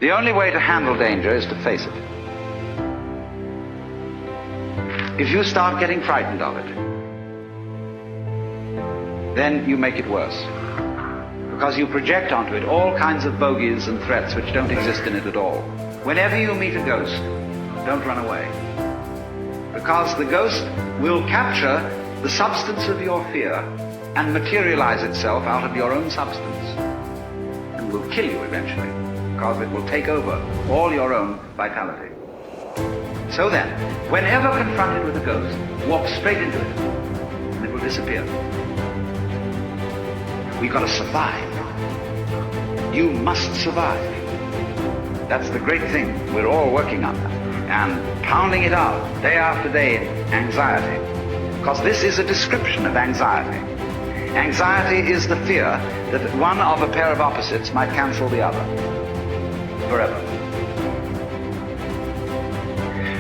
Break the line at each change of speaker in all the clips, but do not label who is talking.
The only way to handle danger is to face it. If you start getting frightened of it, then you make it worse. Because you project onto it all kinds of bogies and threats which don't exist in it at all. Whenever you meet a ghost, don't run away. Because the ghost will capture the substance of your fear and materialize itself out of your own substance. And will kill you eventually, because it will take over all your own vitality. So then, whenever confronted with a ghost, walk straight into it, and it will disappear. We've got to survive. You must survive. That's the great thing we're all working on, and pounding it out day after day in anxiety. Because this is a description of anxiety. Anxiety is the fear that one of a pair of opposites might cancel the other. Forever.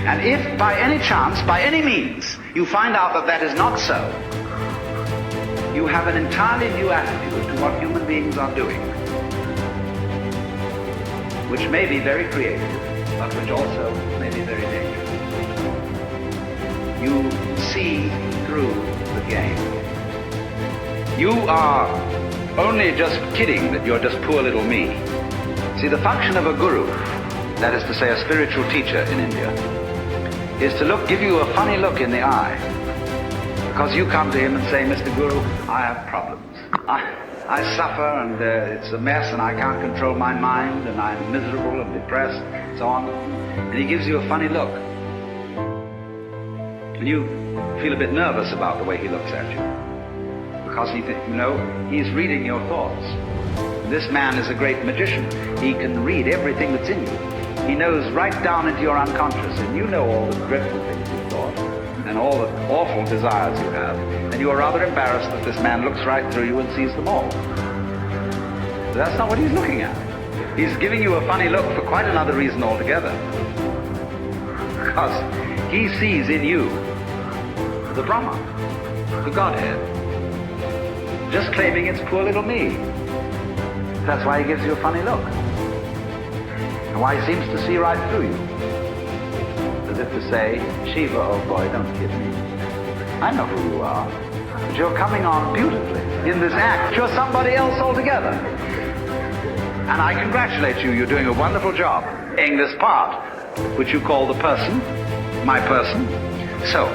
And if by any chance, by any means, you find out that that is not so, you have an entirely new attitude to what human beings are doing, which may be very creative, but which also may be very dangerous. You see through the game. You are only just kidding that you're just poor little me. See, the function of a guru, that is to say a spiritual teacher in India, is to give you a funny look in the eye. Because you come to him and say, Mr. Guru, I have problems. I suffer and it's a mess and I can't control my mind and I'm miserable and depressed and so on. And he gives you a funny look. And you feel a bit nervous about the way he looks at you. Because he's reading your thoughts. This man is a great magician. He can read everything that's in you. He knows right down into your unconscious, and you know all the dreadful things you've thought and all the awful desires you have, and you are rather embarrassed that this man looks right through you and sees them all. But that's not what he's looking at. He's giving you a funny look for quite another reason altogether. Because he sees in you the Brahma, the Godhead, just claiming it's poor little me. That's why he gives you a funny look. And why he seems to see right through you. As if to say, Shiva, oh boy, don't kid me. I know who you are. But you're coming on beautifully in this act. You're somebody else altogether. And I congratulate you. You're doing a wonderful job playing this part, which you call the person, my person. So,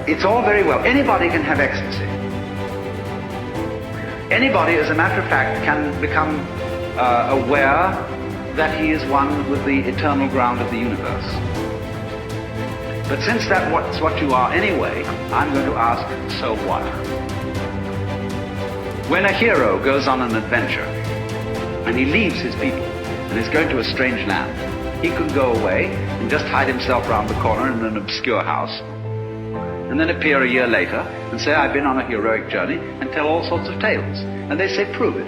it's all very well. Anybody can have ecstasy. Anybody, as a matter of fact, can become aware that he is one with the eternal ground of the universe. But since that's what you are anyway, I'm going to ask, so what? When a hero goes on an adventure, and he leaves his people, and is going to a strange land, he can go away and just hide himself round the corner in an obscure house, and then appear a year later and say, I've been on a heroic journey, and tell all sorts of tales. And they say, prove it.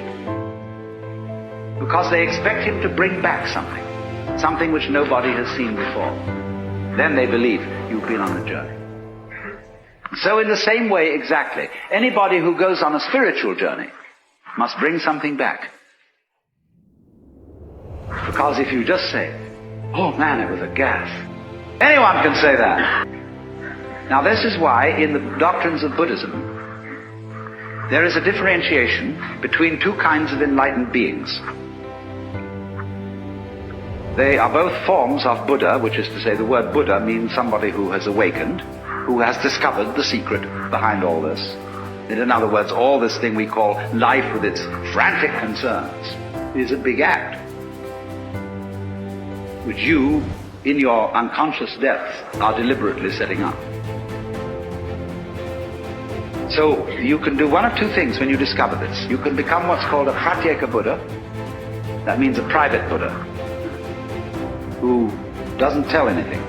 Because they expect him to bring back something which nobody has seen before. Then they believe you've been on a journey. So in the same way exactly, anybody who goes on a spiritual journey must bring something back. Because if you just say, oh man, it was a gas. Anyone can say that. Now this is why in the doctrines of Buddhism, there is a differentiation between two kinds of enlightened beings. They are both forms of Buddha, which is to say the word Buddha means somebody who has awakened, who has discovered the secret behind all this. In other words, all this thing we call life with its frantic concerns is a big act, which you, in your unconscious depths, are deliberately setting up. So you can do one of two things when you discover this. You can become what's called a pratyeka Buddha. That means a private Buddha who doesn't tell anything.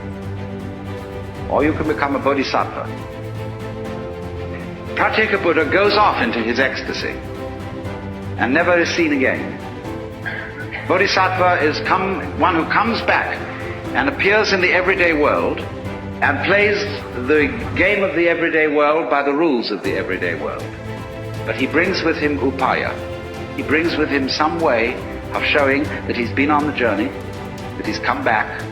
Or you can become a bodhisattva. Pratyeka Buddha goes off into his ecstasy and never is seen again. Bodhisattva is one who comes back and appears in the everyday world and plays the game of the everyday world by the rules of the everyday world. But he brings with him upaya. He brings with him some way of showing that he's been on the journey, that he's come back,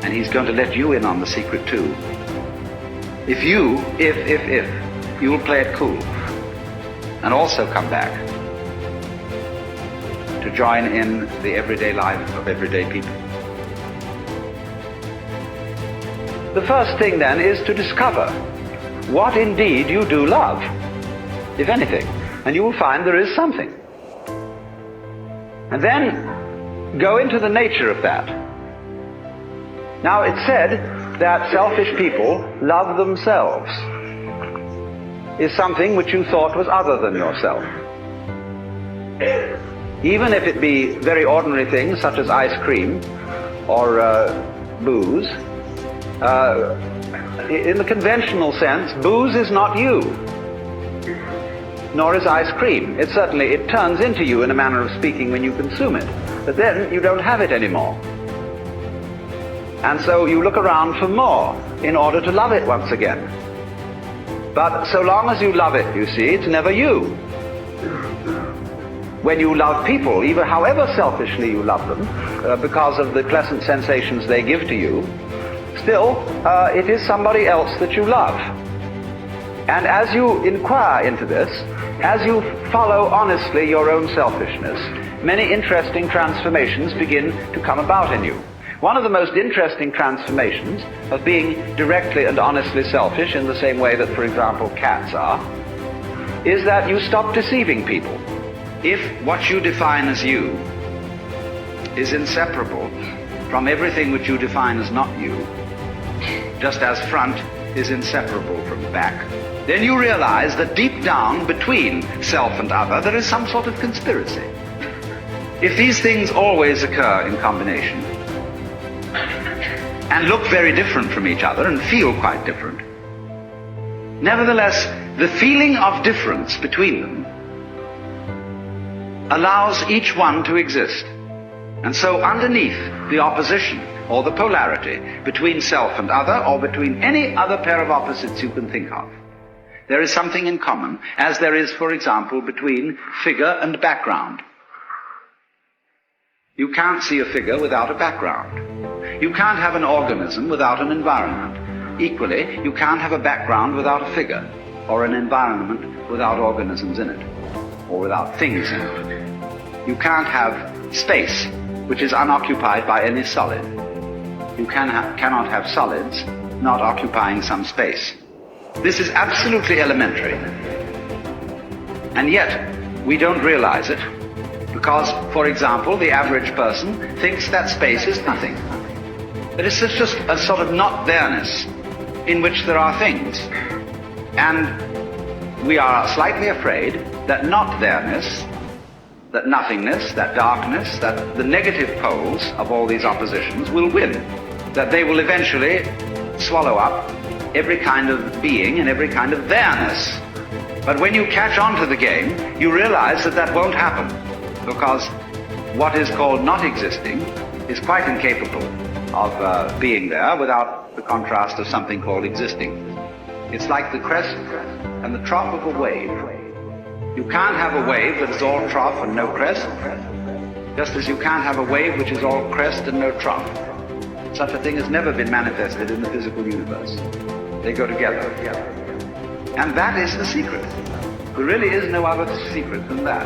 and he's going to let you in on the secret too. If you will play it cool and also come back to join in the everyday life of everyday people. The first thing then is to discover what indeed you do love, if anything, and you will find there is something. And then go into the nature of that. Now it's said that selfish people love themselves is something which you thought was other than yourself. Even if it be very ordinary things such as ice cream or booze, in the conventional sense, booze is not you, nor is ice cream. It turns into you in a manner of speaking when you consume it, but then you don't have it anymore. And so you look around for more in order to love it once again. But so long as you love it, you see, it's never you. When you love people, even however selfishly you love them, because of the pleasant sensations they give to you, still, it is somebody else that you love. And as you inquire into this, as you follow honestly your own selfishness, many interesting transformations begin to come about in you. One of the most interesting transformations of being directly and honestly selfish, in the same way that, for example, cats are, is that you stop deceiving people. If what you define as you is inseparable from everything which you define as not you, just as front is inseparable from back, then you realize that deep down between self and other there is some sort of conspiracy. If these things always occur in combination and look very different from each other and feel quite different, nevertheless the feeling of difference between them allows each one to exist. And so underneath the opposition or the polarity between self and other, or between any other pair of opposites you can think of, there is something in common, as there is, for example, between figure and background. You can't see a figure without a background. You can't have an organism without an environment. Equally, you can't have a background without a figure, or an environment without organisms in it, or without things in it. You can't have space which is unoccupied by any solid. You cannot have solids not occupying some space. This is absolutely elementary. And yet, we don't realize it, because, for example, the average person thinks that space is nothing. That it's just a sort of not there-ness in which there are things. And we are slightly afraid that not there-ness, that nothingness, that darkness, that the negative poles of all these oppositions will win, that they will eventually swallow up every kind of being and every kind of there-ness. But when you catch on to the game, you realize that that won't happen, because what is called not existing is quite incapable of being there without the contrast of something called existing. It's like the crest and the trough of a wave. You can't have a wave that is all trough and no crest, just as you can't have a wave which is all crest and no trough. Such a thing has never been manifested in the physical universe. They go together. And that is the secret. There really is no other secret than that.